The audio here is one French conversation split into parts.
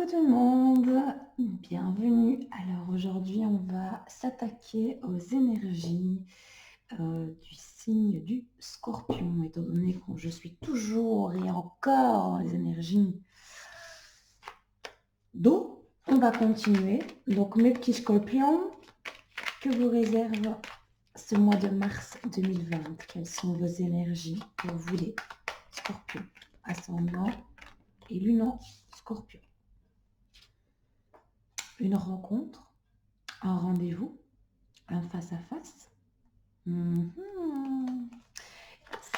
Coucou tout le monde, bienvenue. Alors aujourd'hui, on va s'attaquer aux énergies du signe du Scorpion, étant donné que je suis toujours et encore dans les énergies d'eau. On va continuer. Donc mes petits Scorpions, que vous réserve ce mois de mars 2020? Quelles sont vos énergies pour vous les Scorpions, ascendant et lunan Scorpion? Une rencontre, un rendez-vous, un face-à-face. Mhm.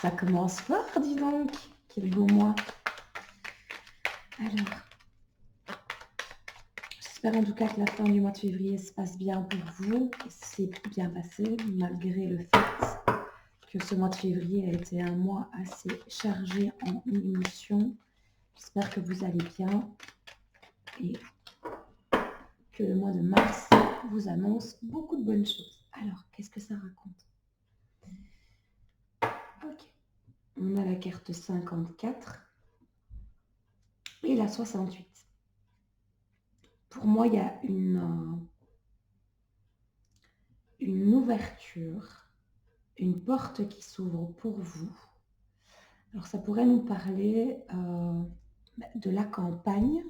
Ça commence fort, dis donc. Quel beau mois. Alors, j'espère en tout cas que la fin du mois de février se passe bien pour vous. Et c'est bien passé, malgré le fait que ce mois de février a été un mois assez chargé en émotions. J'espère que vous allez bien et que le mois de mars vous annonce beaucoup de bonnes choses. Alors, qu'est-ce que ça raconte? Ok. On a la carte 54 et la 68. Pour moi, il y a une ouverture, une porte qui s'ouvre pour vous. Alors, ça pourrait nous parler de la campagne.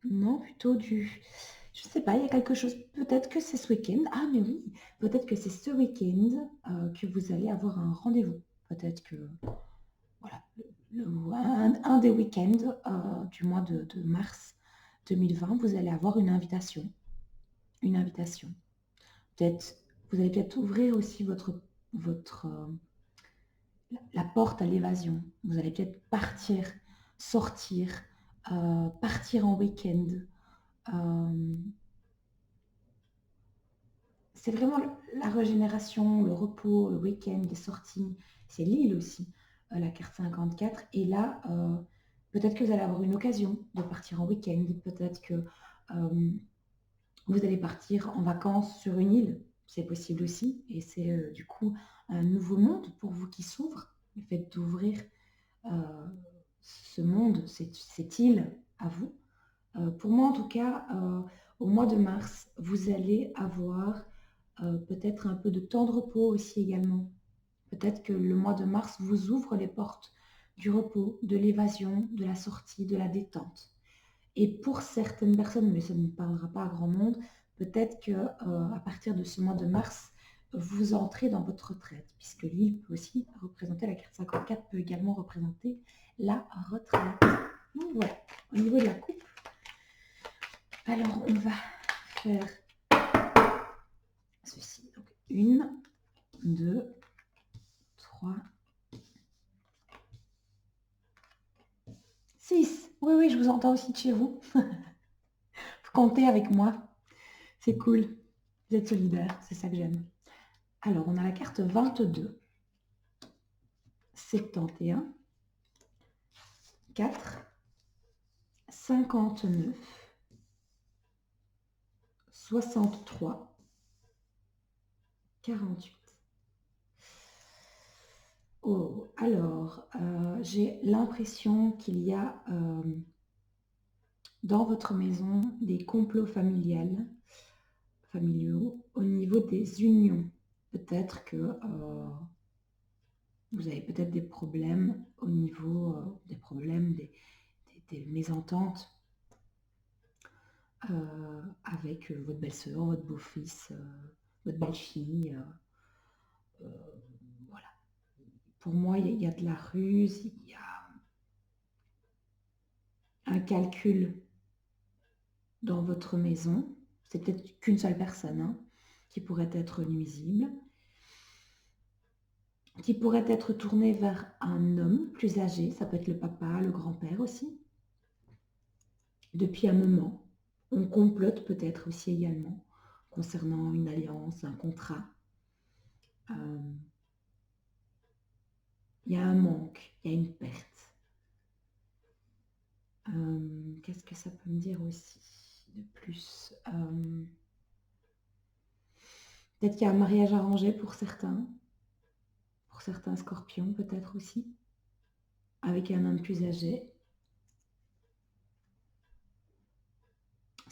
Non, plutôt du... Je ne sais pas, il y a quelque chose... Peut-être que c'est ce week-end. Ah, mais oui, peut-être que c'est ce week-end que vous allez avoir un rendez-vous. Peut-être que... Voilà, un des week-ends du mois de mars 2020, vous allez avoir une invitation. Une invitation. Peut-être, vous allez peut-être ouvrir aussi la porte à l'évasion. Vous allez peut-être partir, sortir, partir en week-end. C'est vraiment la régénération, le repos, le week-end, les sorties. C'est l'île aussi, la carte 54. Et là, peut-être que vous allez avoir une occasion de partir en week-end. Peut-être que vous allez partir en vacances sur une île. C'est possible aussi. Et c'est du coup un nouveau monde pour vous qui s'ouvre. Le fait d'ouvrir ce monde, cette île à vous. Pour moi, en tout cas, au mois de mars, vous allez avoir peut-être un peu de temps de repos aussi également. Peut-être que le mois de mars vous ouvre les portes du repos, de l'évasion, de la sortie, de la détente. Et pour certaines personnes, mais ça ne parlera pas à grand monde, peut-être que à partir de ce mois de mars, vous entrez dans votre retraite, puisque l'île peut aussi représenter, la carte 54 peut également représenter la retraite. Donc voilà, au niveau de la coupe, alors on va faire ceci. Donc 1, 2, 3, 6. Oui, oui, je vous entends aussi de chez vous. Vous comptez avec moi. C'est cool. Vous êtes solidaires, c'est ça que j'aime. Alors, on a la carte 22, 71, 4, 59, 63, 48. Oh, alors, j'ai l'impression qu'il y a dans votre maison des complots familiaux au niveau des unions. Peut-être que vous avez peut-être des problèmes au niveau des problèmes, des mésententes avec votre belle-sœur, votre beau-fils, votre belle-fille. Voilà. Pour moi, il y a de la ruse, il y a un calcul dans votre maison. C'est peut-être qu'une seule personne hein, qui pourrait être nuisible, qui pourrait être tournée vers un homme plus âgé. Ça peut être le papa, le grand-père aussi. Depuis un moment, on complote peut-être aussi également concernant une alliance, un contrat. Il y a un manque, il y a une perte. Qu'est-ce que ça peut me dire aussi de plus? Peut-être qu'il y a un mariage arrangé pour certains scorpions peut-être aussi, avec un homme plus âgé.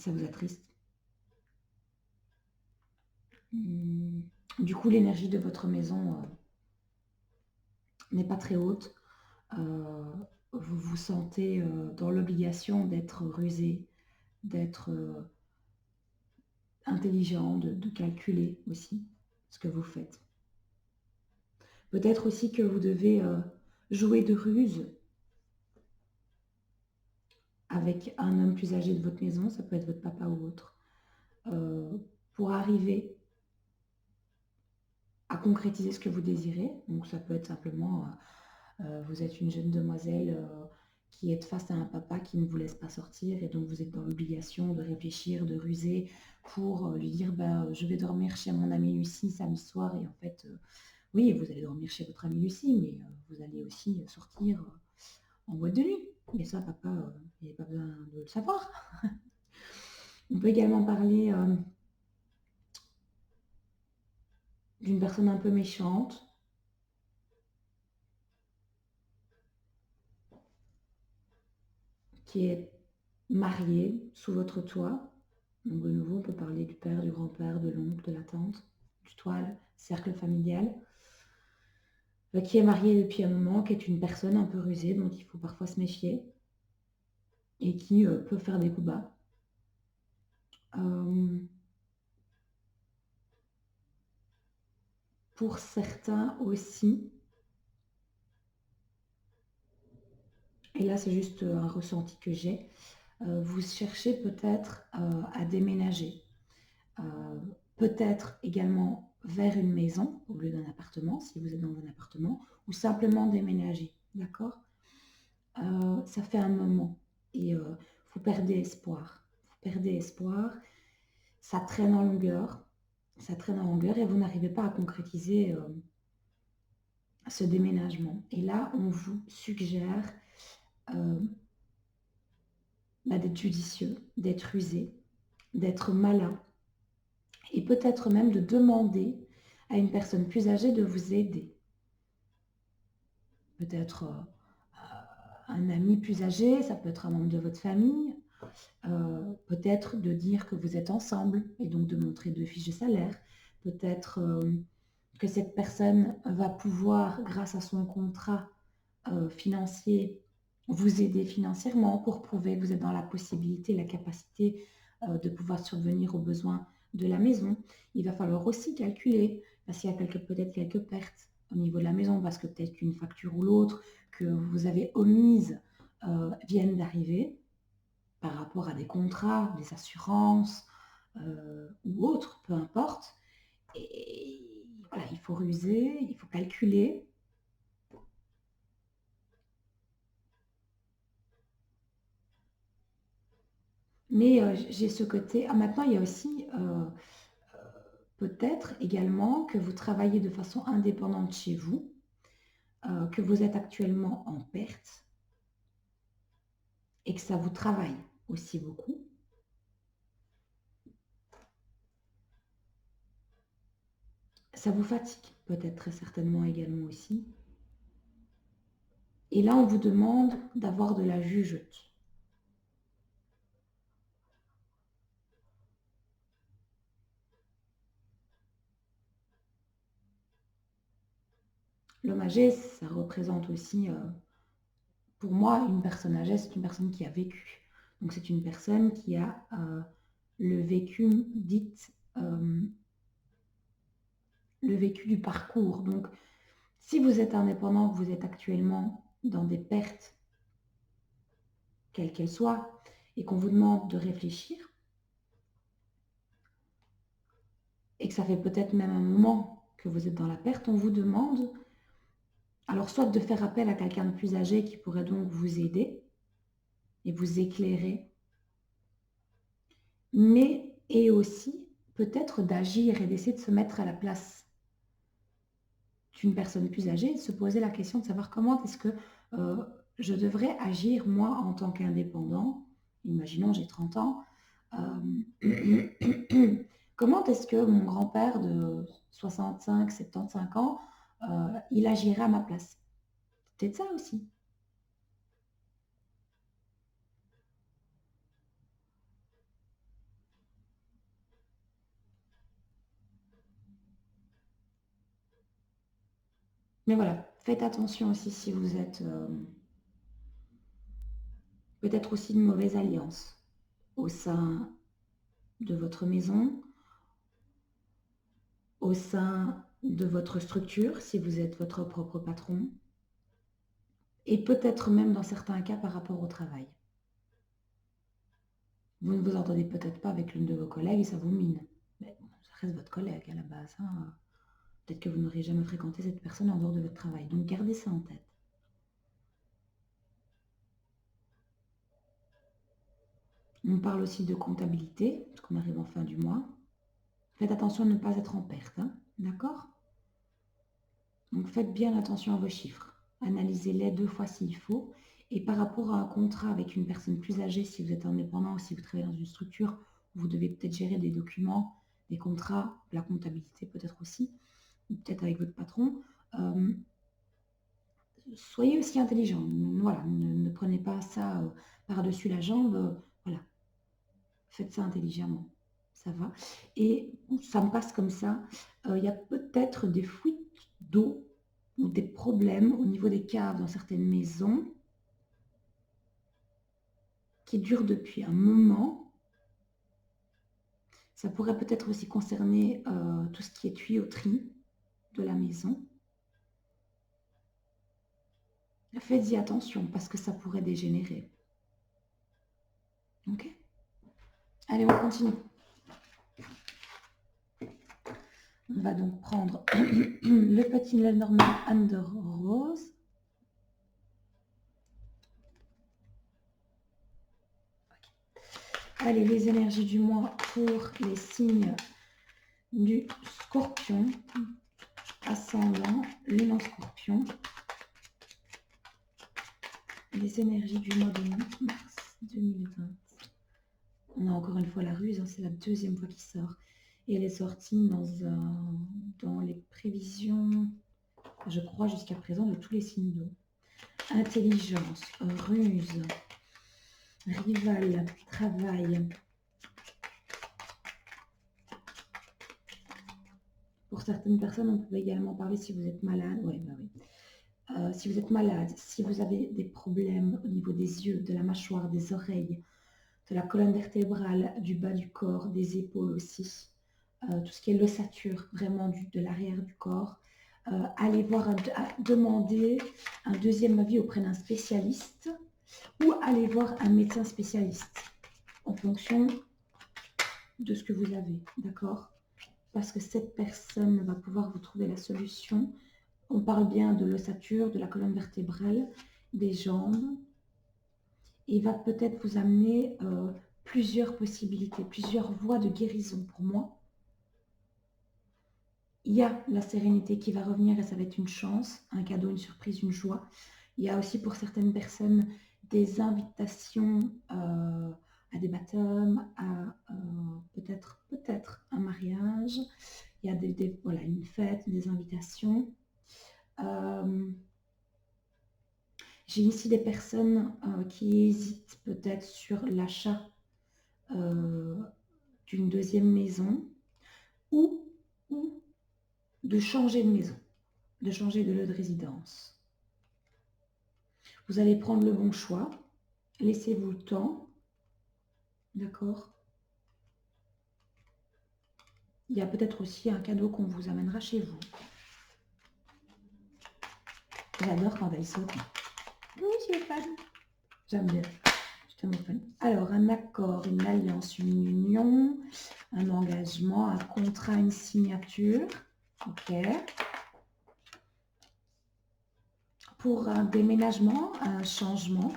Ça vous attriste. Du coup, l'énergie de votre maison n'est pas très haute. Vous vous sentez dans l'obligation d'être rusé, d'être intelligent, de calculer aussi ce que vous faites. Peut-être aussi que vous devez jouer de ruse avec un homme plus âgé de votre maison, ça peut être votre papa ou autre, pour arriver à concrétiser ce que vous désirez. Donc ça peut être simplement, vous êtes une jeune demoiselle qui est face à un papa qui ne vous laisse pas sortir et donc vous êtes dans l'obligation de réfléchir, de ruser pour lui dire je vais dormir chez mon amie Lucie samedi soir et en fait oui vous allez dormir chez votre amie Lucie mais vous allez aussi sortir en boîte de nuit. Mais ça papa il n'y a pas besoin de le savoir. On peut également parler d'une personne un peu méchante qui est mariée sous votre toit. Donc de nouveau, on peut parler du père, du grand-père, de l'oncle, de la tante, du toile, cercle familial, qui est marié depuis un moment, qui est une personne un peu rusée, dont il faut parfois se méfier, et qui peut faire des coups bas. Pour certains aussi, et là c'est juste un ressenti que j'ai, vous cherchez peut-être à déménager. Peut-être également vers une maison au lieu d'un appartement, si vous êtes dans un appartement, ou simplement déménager, d'accord? Ça fait un moment et vous perdez espoir. Vous perdez espoir, ça traîne en longueur, et vous n'arrivez pas à concrétiser ce déménagement. Et là, on vous suggère d'être judicieux, d'être rusé, d'être malin, et peut-être même de demander à une personne plus âgée de vous aider. Peut-être un ami plus âgé, ça peut être un membre de votre famille, peut-être de dire que vous êtes ensemble et donc de montrer 2 fiches de salaire. Peut-être que cette personne va pouvoir, grâce à son contrat financier, vous aider financièrement pour prouver que vous êtes dans la possibilité, la capacité de pouvoir survenir aux besoins de la maison. Il va falloir aussi calculer, parce qu'il y a peut-être quelques pertes au niveau de la maison, parce que peut-être qu'une facture ou l'autre que vous avez omise viennent d'arriver par rapport à des contrats, des assurances ou autres, peu importe. Et voilà, il faut ruser, il faut calculer. Mais j'ai ce côté. Ah, maintenant, il y a aussi peut-être également que vous travaillez de façon indépendante chez vous, que vous êtes actuellement en perte et que ça vous travaille aussi beaucoup. Ça vous fatigue peut-être très certainement également aussi. Et là, on vous demande d'avoir de la jugeote. L'homme âgé, ça représente aussi, pour moi, une personne âgée, c'est une personne qui a vécu. Donc c'est une personne qui a le vécu le vécu du parcours. Donc si vous êtes indépendant, que vous êtes actuellement dans des pertes, quelles qu'elles soient, et qu'on vous demande de réfléchir, et que ça fait peut-être même un moment que vous êtes dans la perte, on vous demande alors soit de faire appel à quelqu'un de plus âgé qui pourrait donc vous aider et vous éclairer, mais et aussi peut-être d'agir et d'essayer de se mettre à la place d'une personne plus âgée, de se poser la question de savoir comment est-ce que je devrais agir moi en tant qu'indépendant. Imaginons j'ai 30 ans. Comment est-ce que mon grand-père de 65, 75 ans, il agirait à ma place? Peut-être ça aussi. Mais voilà, faites attention aussi si vous êtes peut-être aussi une mauvaise alliance au sein de votre maison, au sein de votre structure, si vous êtes votre propre patron, et peut-être même dans certains cas par rapport au travail. Vous ne vous entendez peut-être pas avec l'une de vos collègues et ça vous mine. Mais bon, ça reste votre collègue à la base, hein. Peut-être que vous n'aurez jamais fréquenté cette personne en dehors de votre travail. Donc gardez ça en tête. On parle aussi de comptabilité, parce qu'on arrive en fin du mois. Faites attention à ne pas être en perte, hein, d'accord? Donc faites bien attention à vos chiffres. Analysez-les 2 fois s'il faut. Et par rapport à un contrat avec une personne plus âgée, si vous êtes indépendant ou si vous travaillez dans une structure où vous devez peut-être gérer des documents, des contrats, la comptabilité peut-être aussi, ou peut-être avec votre patron, soyez aussi intelligent. Voilà, ne prenez pas ça par-dessus la jambe. Voilà, faites ça intelligemment. Ça va. Et ça me passe comme ça. Il y a peut-être des fuites d'eau ou des problèmes au niveau des caves dans certaines maisons qui durent depuis un moment. Ça pourrait peut-être aussi concerner tout ce qui est tuyauterie de la maison. Faites-y attention parce que ça pourrait dégénérer. Ok? Allez, on continue. On va donc prendre le petit Lenormand Under Rose. Okay. Allez, les énergies du mois pour les signes du Scorpion, ascendant, lune en Scorpion. Les énergies du mois de mars 2020. On a encore une fois la ruse, hein, c'est la deuxième fois qu'il sort. Et elle est sortie dans les prévisions, je crois jusqu'à présent, de tous les signes d'eau. Intelligence, ruse, rival, travail. Pour certaines personnes, on peut également parler si vous êtes malade. Ouais, bah oui. Si vous êtes malade, si vous avez des problèmes au niveau des yeux, de la mâchoire, des oreilles, de la colonne vertébrale, du bas du corps, des épaules aussi, tout ce qui est l'ossature vraiment de l'arrière du corps, allez demander un deuxième avis auprès d'un spécialiste ou allez voir un médecin spécialiste en fonction de ce que vous avez, d'accord? Parce que cette personne va pouvoir vous trouver la solution. On parle bien de l'ossature, de la colonne vertébrale, des jambes. Il va peut-être vous amener plusieurs possibilités, plusieurs voies de guérison pour moi. Il y a la sérénité qui va revenir et ça va être une chance, un cadeau, une surprise, une joie. Il y a aussi pour certaines personnes des invitations à des baptêmes, à peut-être un mariage. Il y a voilà, une fête, des invitations. J'ai ici des personnes qui hésitent peut-être sur l'achat d'une deuxième maison ou de changer de maison, de changer de lieu de résidence. Vous allez prendre le bon choix, laissez-vous le temps, d'accord? Il y a peut-être aussi un cadeau qu'on vous amènera chez vous. J'adore quand elle saute. Oui, je suis fan. J'aime bien. Je suis tellement fan. Alors, un accord, une alliance, une union, un engagement, un contrat, une signature. Ok. Pour un déménagement, un changement.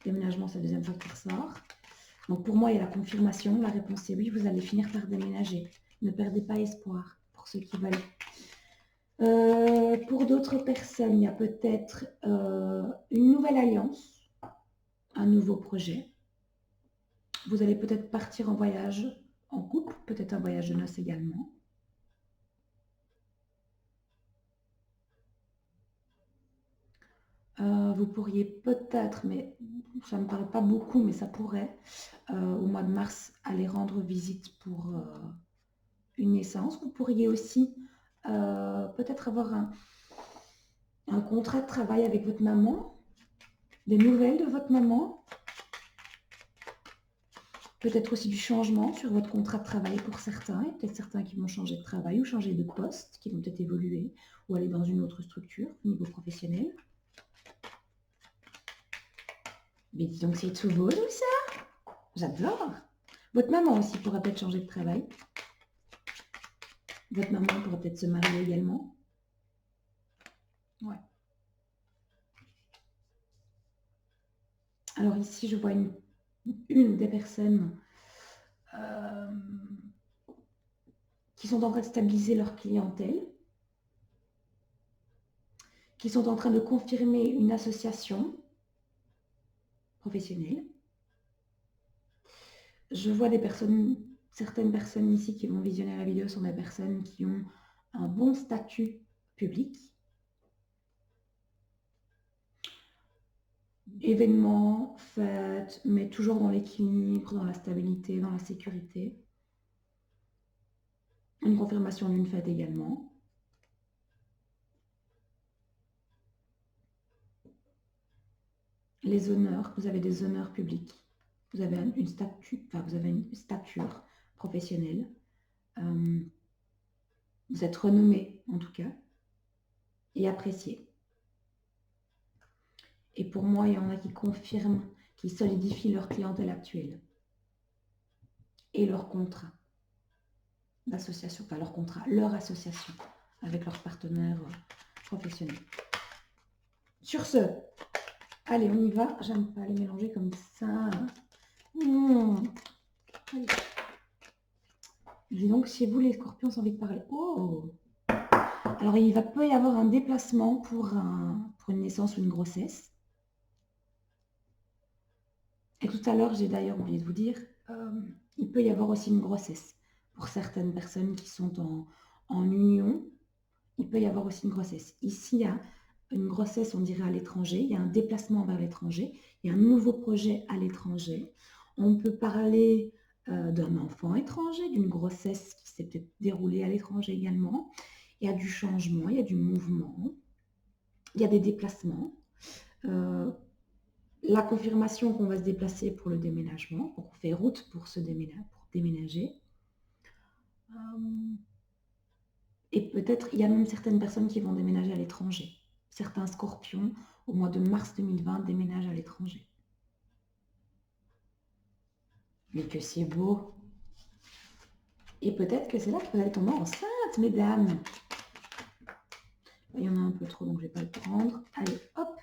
Déménagement, c'est la deuxième fois qu'il ressort. Donc pour moi, il y a la confirmation. La réponse est oui, vous allez finir par déménager. Ne perdez pas espoir pour ceux qui veulent. Pour d'autres personnes, il y a peut-être une nouvelle alliance, un nouveau projet. Vous allez peut-être partir en voyage en couple, peut-être un voyage de noces également. Vous pourriez peut-être, mais ça ne me parle pas beaucoup, mais ça pourrait, au mois de mars, aller rendre visite pour une naissance. Vous pourriez aussi peut-être avoir Un contrat de travail avec votre maman, des nouvelles de votre maman, peut-être aussi du changement sur votre contrat de travail pour certains. Il y a peut-être certains qui vont changer de travail ou changer de poste, qui vont peut-être évoluer ou aller dans une autre structure au niveau professionnel. Mais dis donc, c'est tout beau tout ça. J'adore. Votre maman aussi pourrait peut-être changer de travail. Votre maman pourrait peut-être se marier également. Ouais. Alors ici, je vois une ou des personnes qui sont en train de stabiliser leur clientèle, qui sont en train de confirmer une association professionnelle. Je vois certaines personnes ici qui vont visionner la vidéo sont des personnes qui ont un bon statut public. Événements, fêtes, mais toujours dans l'équilibre, dans la stabilité, dans la sécurité. Une confirmation d'une fête également. Les honneurs, vous avez des honneurs publics. Vous avez une stature professionnelle. Vous êtes renommé, en tout cas, et apprécié. Et pour moi, il y en a qui confirment, qui solidifient leur clientèle actuelle et leur contrat d'association, enfin leur association avec leurs partenaires professionnels. Sur ce, allez, on y va. J'aime pas les mélanger comme ça. Allez. Dis donc, chez vous, les scorpions, ont envie de parler. Oh! Alors, peut y avoir un déplacement pour une naissance ou une grossesse. Et tout à l'heure, j'ai d'ailleurs oublié de vous dire, il peut y avoir aussi une grossesse. Pour certaines personnes qui sont en union, il peut y avoir aussi une grossesse. Ici, il y a une grossesse, on dirait, à l'étranger. Il y a un déplacement vers l'étranger. Il y a un nouveau projet à l'étranger. On peut parler d'un enfant étranger, d'une grossesse qui s'est peut-être déroulée à l'étranger également. Il y a du changement, il y a du mouvement, il y a des déplacements. La confirmation qu'on va se déplacer pour le déménagement, donc on fait route pour déménager. Et peut-être, il y a même certaines personnes qui vont déménager à l'étranger. Certains scorpions, au mois de mars 2020, déménagent à l'étranger. Mais que c'est beau! Et peut-être que c'est là que vous allez tomber enceinte, mesdames. Il y en a un peu trop, donc je ne vais pas le prendre. Allez, hop,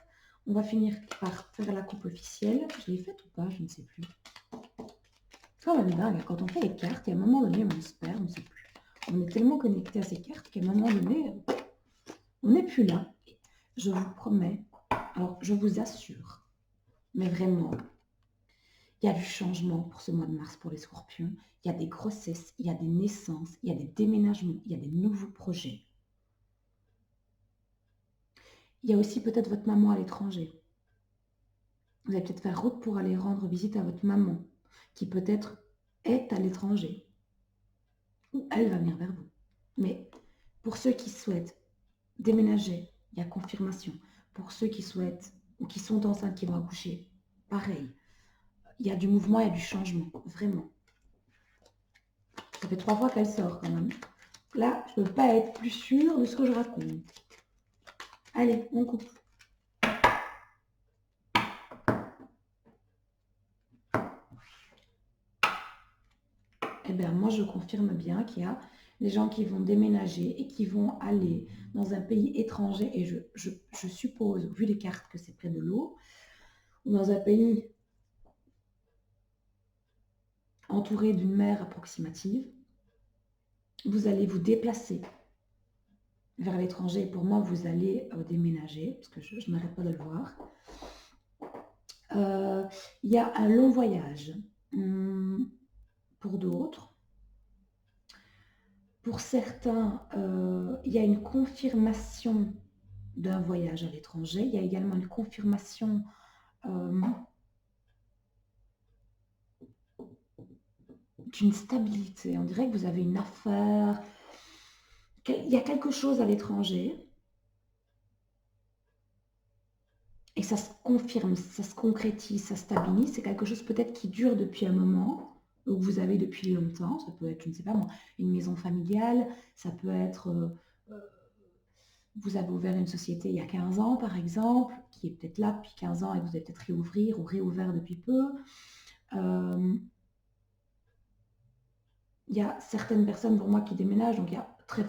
on va finir par faire la coupe officielle. Je l'ai faite ou pas? Je ne sais plus. C'est quand même dingue, quand on fait les cartes, et à un moment donné, on se perd, on ne sait plus. On est tellement connecté à ces cartes qu'à un moment donné, on n'est plus là. Je vous promets, alors je vous assure, mais vraiment, il y a du changement pour ce mois de mars pour les scorpions. Il y a des grossesses, il y a des naissances, il y a des déménagements, il y a des nouveaux projets. Il y a aussi peut-être votre maman à l'étranger. Vous allez peut-être faire route pour aller rendre visite à votre maman, qui peut-être est à l'étranger. Ou elle va venir vers vous. Mais pour ceux qui souhaitent déménager, il y a confirmation. Pour ceux qui souhaitent ou qui sont enceintes, qui vont accoucher, pareil. Il y a du mouvement, il y a du changement, vraiment. Ça fait 3 fois qu'elle sort quand même. Là, je ne peux pas être plus sûre de ce que je raconte. Allez, on coupe. Eh bien, moi, je confirme bien qu'il y a des gens qui vont déménager et qui vont aller dans un pays étranger. Et je suppose, vu les cartes, que c'est près de l'eau, ou dans un pays entouré d'une mer approximative. Vous allez vous déplacer vers l'étranger. Pour moi, vous allez déménager, parce que je n'arrête pas de le voir. Il y a un long voyage pour d'autres. Pour certains, il y a une confirmation d'un voyage à l'étranger. Il y a également une confirmation d'une stabilité. On dirait que vous avez une affaire. Il y a quelque chose à l'étranger. ça se confirme, ça se concrétise, ça stabilise. C'est quelque chose peut-être qui dure depuis un moment, ou que vous avez depuis longtemps. Ça peut être, je ne sais pas moi, une maison familiale, ça peut être, vous avez ouvert une société il y a 15 ans par exemple, qui est peut-être là depuis 15 ans et que vous allez peut-être réouvrir ou réouvert depuis peu. Il y a certaines personnes pour moi qui déménagent, donc il y a très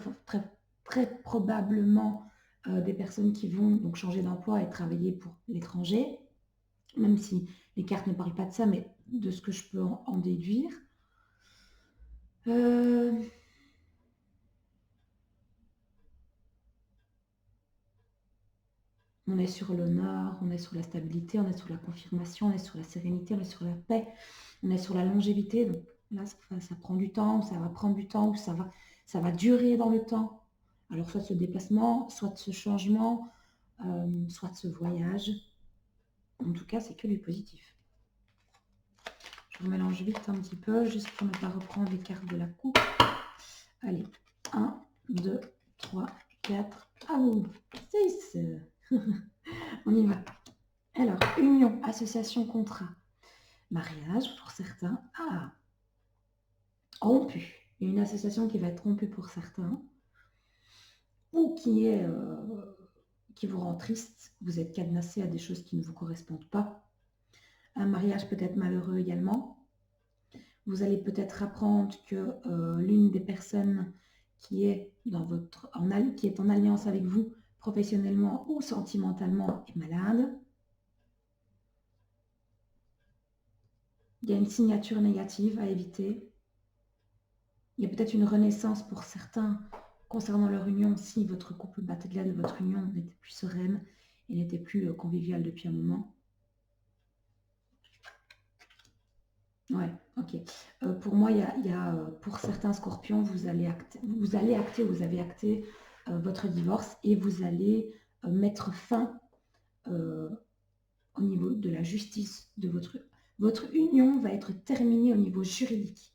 probablement des personnes qui vont donc changer d'emploi et travailler pour l'étranger, même si les cartes ne parlent pas de ça, mais de ce que je peux en déduire. On est sur l'honneur, on est sur la stabilité, on est sur la confirmation, on est sur la sérénité, on est sur la paix, on est sur la longévité. Donc là, ça prend du temps, ça va prendre du temps, ou ça va durer dans le temps. Alors soit ce déplacement, soit ce changement, soit ce voyage. En tout cas, c'est que du positif. Je remélange vite un petit peu, juste pour ne pas reprendre les cartes de la coupe. Allez, 1, 2, 3, 4, ah oui, 6. On y va. Alors, union, association, contrat, mariage pour certains. Ah, rompu. Une association qui va être rompue pour certains, ou qui vous rend triste. Vous êtes cadenassé à des choses qui ne vous correspondent pas. Un mariage peut-être malheureux également. Vous allez peut-être apprendre que l'une des personnes qui est, qui est en alliance avec vous, professionnellement ou sentimentalement, est malade. Il y a une signature négative à éviter. Il y a peut-être une renaissance pour certains concernant leur union si votre couple battait de votre union n'était plus sereine et n'était plus conviviale depuis un moment. Ouais, ok. Pour moi, il y a pour certains scorpions, vous avez acté votre divorce et vous allez mettre fin au niveau de la justice de votre union va être terminée au niveau juridique.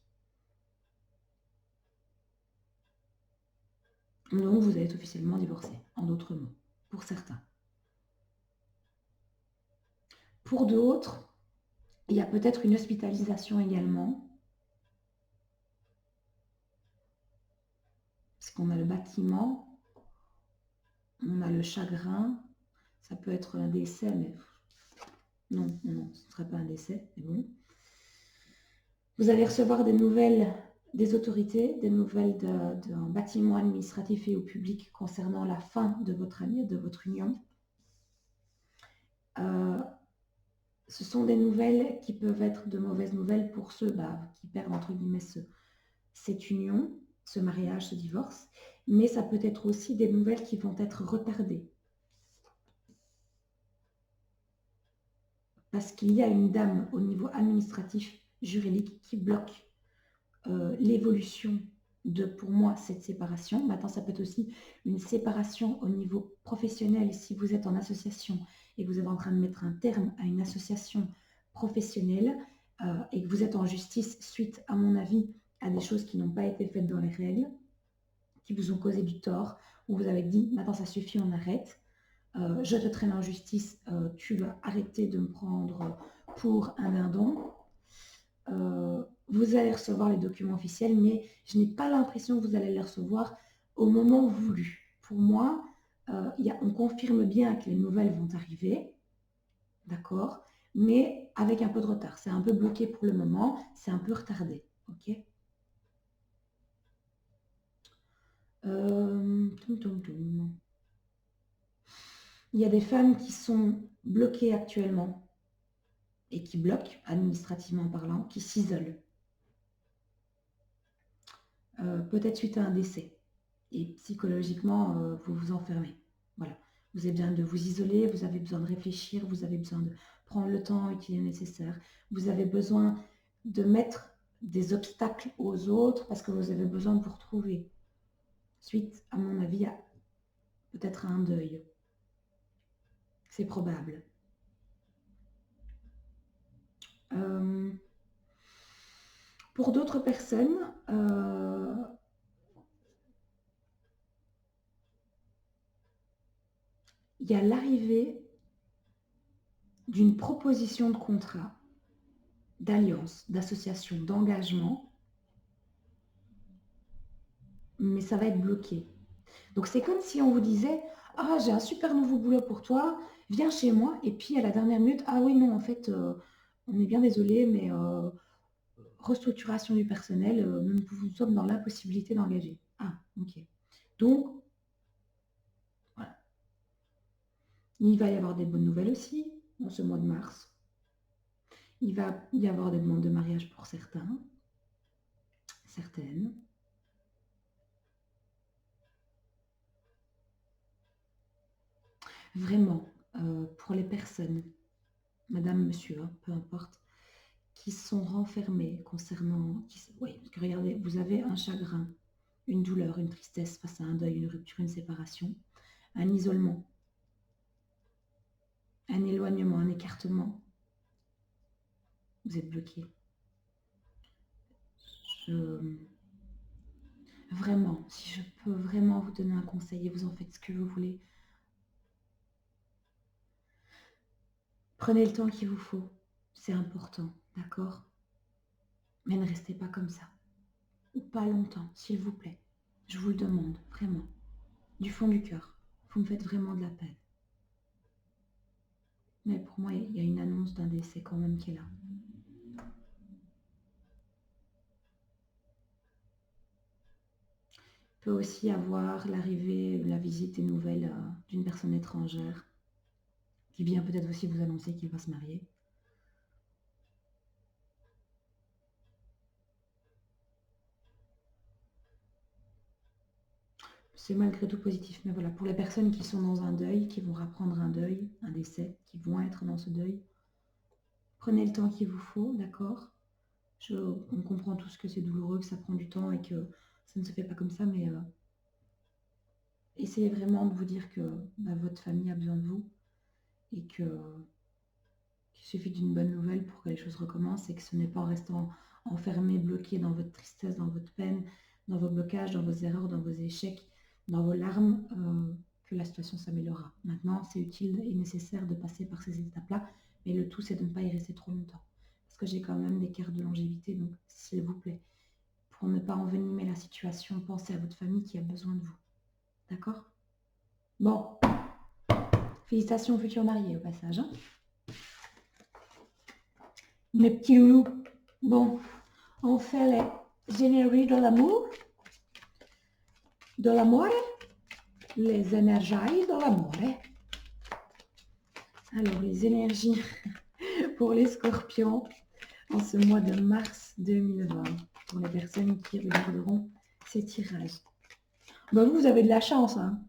Donc, vous allez être officiellement divorcé, en d'autres mots, pour certains. Pour d'autres, il y a peut-être une hospitalisation également. Parce qu'on a le bâtiment, on a le chagrin, ça peut être un décès, mais non, ce ne serait pas un décès, mais bon. Vous allez recevoir des nouvelles des autorités, des nouvelles d'un bâtiment administratif et ou public concernant la fin de votre union. Ce sont des nouvelles qui peuvent être de mauvaises nouvelles pour ceux qui perdent entre guillemets cette union, ce mariage, ce divorce, mais ça peut être aussi des nouvelles qui vont être retardées. Parce qu'il y a une dame au niveau administratif, juridique, qui bloque l'évolution de, pour moi, cette séparation. Maintenant, ça peut être aussi une séparation au niveau professionnel si vous êtes en association et que vous êtes en train de mettre un terme à une association professionnelle et que vous êtes en justice suite, à mon avis, à des choses qui n'ont pas été faites dans les règles, qui vous ont causé du tort, où vous avez dit, maintenant ça suffit, on arrête. Je te traîne en justice, tu vas arrêter de me prendre pour un dindon. Vous allez recevoir les documents officiels, mais je n'ai pas l'impression que vous allez les recevoir au moment voulu. Pour moi, on confirme bien que les nouvelles vont arriver, d'accord, mais avec un peu de retard. C'est un peu bloqué pour le moment, c'est un peu retardé, ok. Il y a des femmes qui sont bloquées actuellement et qui bloquent, administrativement parlant, qui s'isolent. Peut-être suite à un décès. Et psychologiquement, vous vous enfermez. Voilà. Vous avez besoin de vous isoler, vous avez besoin de réfléchir, vous avez besoin de prendre le temps qu'il est nécessaire. Vous avez besoin de mettre des obstacles aux autres parce que vous avez besoin de vous retrouver. Suite, à mon avis, à peut-être à un deuil. C'est probable. Pour d'autres personnes, il y a l'arrivée d'une proposition de contrat, d'alliance, d'association, d'engagement, mais ça va être bloqué. Donc c'est comme si on vous disait « Ah, j'ai un super nouveau boulot pour toi, viens chez moi » et puis à la dernière minute « Ah oui, non, en fait, on est bien désolé, mais restructuration du personnel, nous sommes dans l'impossibilité d'engager. » Ah, ok. Donc, voilà. Il va y avoir des bonnes nouvelles aussi dans ce mois de mars. Il va y avoir des demandes de mariage pour certains, certaines. Vraiment, pour les personnes, madame, monsieur, hein, peu importe, qui sont renfermées concernant... oui, parce que regardez, vous avez un chagrin, une douleur, une tristesse face à un deuil, une rupture, une séparation, un isolement, un éloignement, un écartement. Vous êtes bloqué. Vraiment, si je peux vraiment vous donner un conseil et vous en faites ce que vous voulez, prenez le temps qu'il vous faut. C'est important, d'accord? Mais ne restez pas comme ça. Ou pas longtemps, s'il vous plaît. Je vous le demande, vraiment. Du fond du cœur. Vous me faites vraiment de la peine. Mais pour moi, il y a une annonce d'un décès quand même qui est là. Il peut aussi avoir l'arrivée, la visite et nouvelles d'une personne étrangère qui vient peut-être aussi vous annoncer qu'il va se marier. C'est malgré tout positif. Mais voilà, pour les personnes qui sont dans un deuil, qui vont reprendre un deuil, un décès, qui vont être dans ce deuil, prenez le temps qu'il vous faut, d'accord? On comprend tous que c'est douloureux, que ça prend du temps et que ça ne se fait pas comme ça, mais essayez vraiment de vous dire que votre famille a besoin de vous et qu'il suffit d'une bonne nouvelle pour que les choses recommencent et que ce n'est pas en restant enfermé, bloqué dans votre tristesse, dans votre peine, dans vos blocages, dans vos erreurs, dans vos échecs, dans vos larmes, que la situation s'améliorera. Maintenant, c'est utile et nécessaire de passer par ces étapes-là, mais le tout, c'est de ne pas y rester trop longtemps. Parce que j'ai quand même des cartes de longévité, donc s'il vous plaît, pour ne pas envenimer la situation, pensez à votre famille qui a besoin de vous. D'accord? Bon, félicitations aux futurs mariés au passage. Hein, mes petits loulous. Bon, on fait les génériques de l'amour, les énergies de l'amour. Alors, les énergies pour les scorpions en ce mois de mars 2020, pour les personnes qui regarderont ces tirages. Ben, vous avez de la chance. Hein.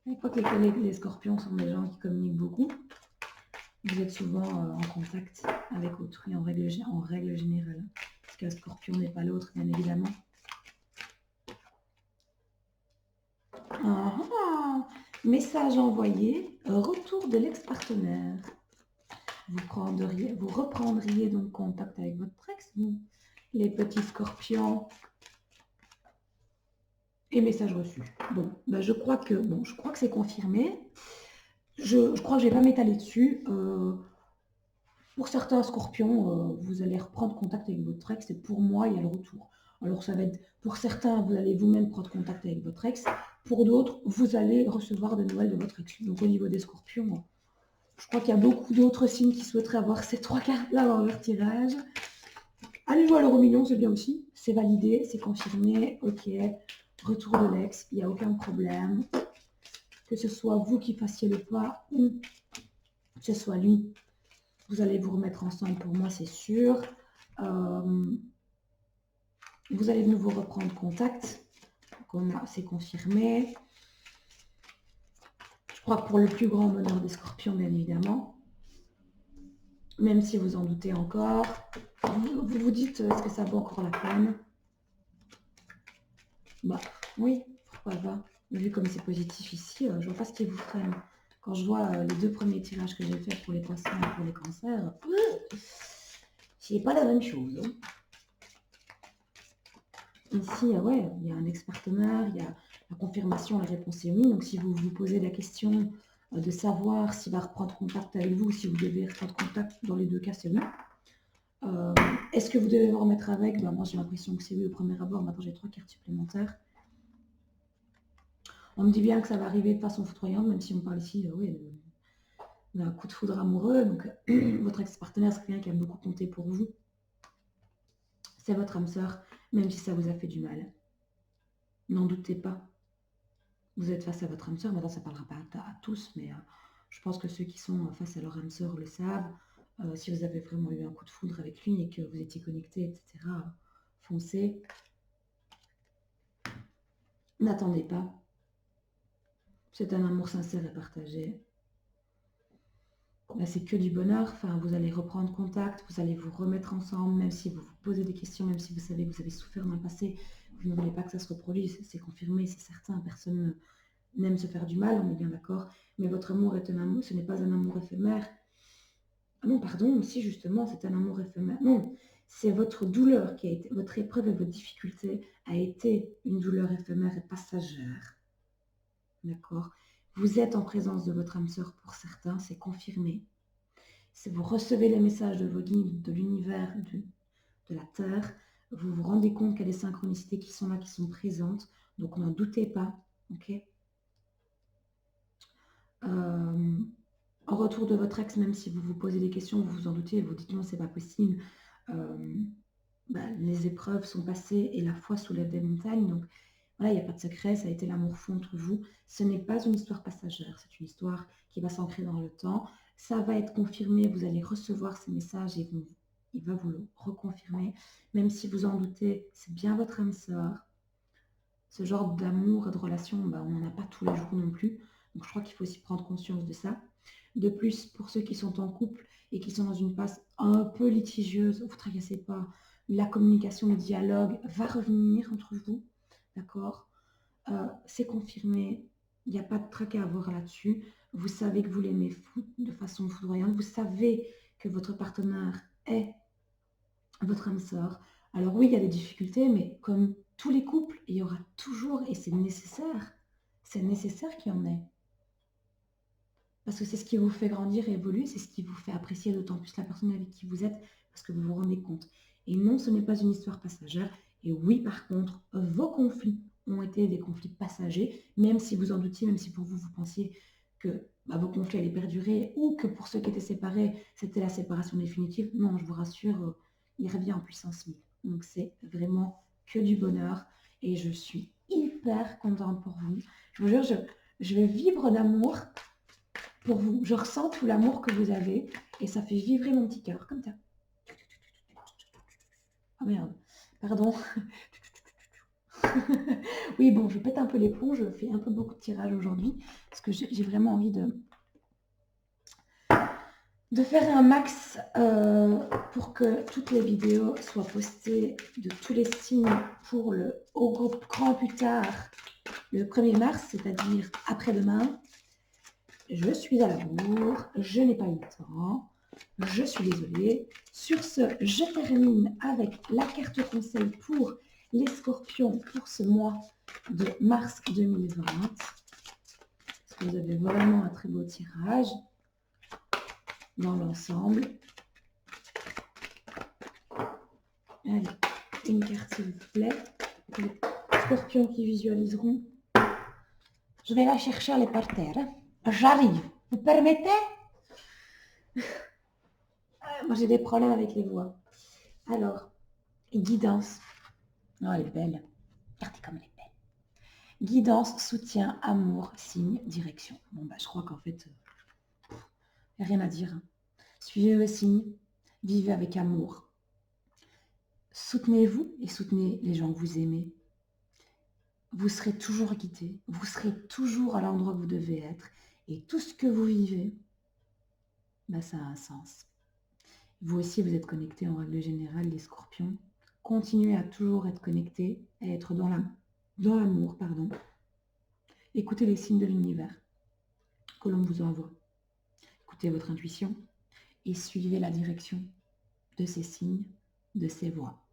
Je crois que les scorpions sont des gens qui communiquent beaucoup. Vous êtes souvent en contact avec autrui en règle générale. Parce qu'un scorpion n'est pas l'autre, bien évidemment. Message envoyé, retour de l'ex-partenaire. Vous reprendriez donc contact avec votre ex, vous, les petits scorpions. Et message reçu. Bon, ben je crois que c'est confirmé. Je crois que je ne vais pas m'étaler dessus. Pour certains scorpions, vous allez reprendre contact avec votre ex et pour moi, il y a le retour. Alors ça va être, pour certains, vous allez vous-même prendre contact avec votre ex. Pour d'autres, vous allez recevoir des nouvelles de votre ex. Donc au niveau des scorpions, je crois qu'il y a beaucoup d'autres signes qui souhaiteraient avoir ces 3 cartes-là dans leur tirage. Allez jouer à l'euro million, c'est bien aussi. C'est validé, c'est confirmé. Ok, retour de l'ex, il n'y a aucun problème. Que ce soit vous qui fassiez le pas ou que ce soit lui. Vous allez vous remettre ensemble, pour moi, c'est sûr. Vous allez de nouveau reprendre contact. C'est confirmé. Je crois que pour le plus grand bonheur des scorpions, bien évidemment. Même si vous en doutez encore. Vous vous dites, est-ce que ça vaut encore la peine? Bah oui, pourquoi pas. Vu comme c'est positif ici, je vois pas ce qui vous freine. Quand je vois les 2 premiers tirages que j'ai faits pour les poissons et pour les cancers, c'est pas la même chose. Hein. Ici, ouais, il y a un ex-partenaire, il y a la confirmation, la réponse est oui. Donc si vous vous posez la question, de savoir s'il va reprendre contact avec vous, si vous devez reprendre contact. Dans les deux cas, c'est oui. Est-ce que vous devez vous remettre avec? Moi, j'ai l'impression que c'est oui au premier abord. Maintenant, j'ai 3 cartes supplémentaires. On me dit bien que ça va arriver de façon foudroyante, même si on parle ici d'un coup de foudre amoureux. Donc, votre ex-partenaire, c'est quelqu'un qui a beaucoup compté pour vous. C'est votre âme sœur, même si ça vous a fait du mal. N'en doutez pas. Vous êtes face à votre âme sœur. Maintenant, ça ne parlera pas à tous, mais je pense que ceux qui sont face à leur âme sœur le savent. Si vous avez vraiment eu un coup de foudre avec lui et que vous étiez connecté, etc., foncez. N'attendez pas. C'est un amour sincère et partagé. Là, c'est que du bonheur. Enfin, vous allez reprendre contact, vous allez vous remettre ensemble, même si vous vous posez des questions, même si vous savez que vous avez souffert dans le passé, vous ne voulez pas que ça se reproduise. C'est confirmé, c'est certain. Personne n'aime se faire du mal, on est bien d'accord. Mais votre amour est un amour, ce n'est pas un amour éphémère. Ah non, pardon, si justement, c'est un amour éphémère. Non, c'est votre douleur qui a été, votre épreuve et votre difficulté a été une douleur éphémère et passagère. D'accord? Vous êtes en présence de votre âme sœur pour certains, c'est confirmé. Si vous recevez les messages de vos guides, de l'univers, de la Terre, vous vous rendez compte qu'il y a des synchronicités qui sont là, qui sont présentes. Donc n'en doutez pas. Ok? En retour de votre ex, même si vous vous posez des questions, vous vous en doutez, vous dites non, c'est pas possible. Les épreuves sont passées et la foi soulève des montagnes. Donc voilà, il n'y a pas de secret, ça a été l'amour fou entre vous. Ce n'est pas une histoire passagère, c'est une histoire qui va s'ancrer dans le temps. Ça va être confirmé, vous allez recevoir ces messages et il va vous le reconfirmer. Même si vous en doutez, c'est bien votre âme sœur. Ce genre d'amour et de relation, on n'en a pas tous les jours non plus. Donc je crois qu'il faut aussi prendre conscience de ça. De plus, pour ceux qui sont en couple et qui sont dans une phase un peu litigieuse, ne vous tracassez pas, la communication, le dialogue va revenir entre vous. D'accord? C'est confirmé, il n'y a pas de tracas à avoir là-dessus. Vous savez que vous l'aimez de façon foudroyante. Vous savez que votre partenaire est votre âme sœur. Alors oui, il y a des difficultés, mais comme tous les couples, il y aura toujours, et c'est nécessaire qu'il y en ait. Parce que c'est ce qui vous fait grandir et évoluer, c'est ce qui vous fait apprécier d'autant plus la personne avec qui vous êtes, parce que vous vous rendez compte. Et non, ce n'est pas une histoire passagère. Et oui, par contre, vos conflits ont été des conflits passagers, même si vous en doutiez, même si pour vous, vous pensiez que vos conflits allaient perdurer, ou que pour ceux qui étaient séparés, c'était la séparation définitive. Non, je vous rassure, il revient en puissance 1000. Donc c'est vraiment que du bonheur, et je suis hyper contente pour vous. Je vous jure, je vais vibrer d'amour pour vous. Je ressens tout l'amour que vous avez et ça fait vibrer mon petit cœur, comme ça. Ah merde, pardon. Oui, bon, je pète un peu les plombs, je fais un peu beaucoup de tirage aujourd'hui parce que j'ai vraiment envie de faire un max pour que toutes les vidéos soient postées de tous les signes pour le au grand plus tard, le 1er mars, c'est-à-dire après-demain. Je suis à la bourre, je n'ai pas eu le temps, je suis désolée. Sur ce, je termine avec la carte conseil pour les scorpions pour ce mois de mars 2020. Parce que vous avez vraiment un très beau tirage dans l'ensemble. Allez, une carte s'il vous plaît. Pour les scorpions qui visualiseront. Je vais la chercher, elle est par terre. J'arrive. Vous permettez? Moi, j'ai des problèmes avec les voix. Alors, guidance. Oh, elle est belle. Regardez comme elle est belle. Guidance, soutien, amour, signe, direction. Bon, je crois qu'en fait, il n'y a rien à dire. Suivez vos signes, vivez avec amour. Soutenez-vous et soutenez les gens que vous aimez. Vous serez toujours guidé, vous serez toujours à l'endroit où vous devez être. Et tout ce que vous vivez, ça a un sens. Vous aussi, vous êtes connectés en règle générale, les scorpions. Continuez à toujours être connectés, à être dans l'amour, pardon. Écoutez les signes de l'univers que l'on vous envoie. Écoutez votre intuition et suivez la direction de ces signes, de ces voix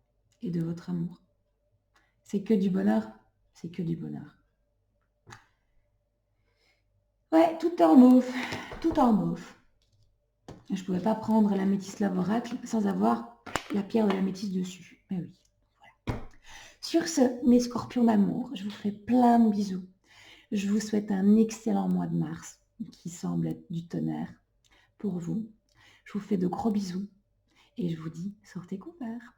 et de votre amour. C'est que du bonheur, c'est que du bonheur. Ouais, tout en mauve. Tout en mauve. Je ne pouvais pas prendre l'améthyste Love Oracle sans avoir la pierre de l'améthyste dessus. Mais oui, voilà. Sur ce, mes scorpions d'amour, je vous fais plein de bisous. Je vous souhaite un excellent mois de mars qui semble être du tonnerre pour vous. Je vous fais de gros bisous et je vous dis sortez couverts.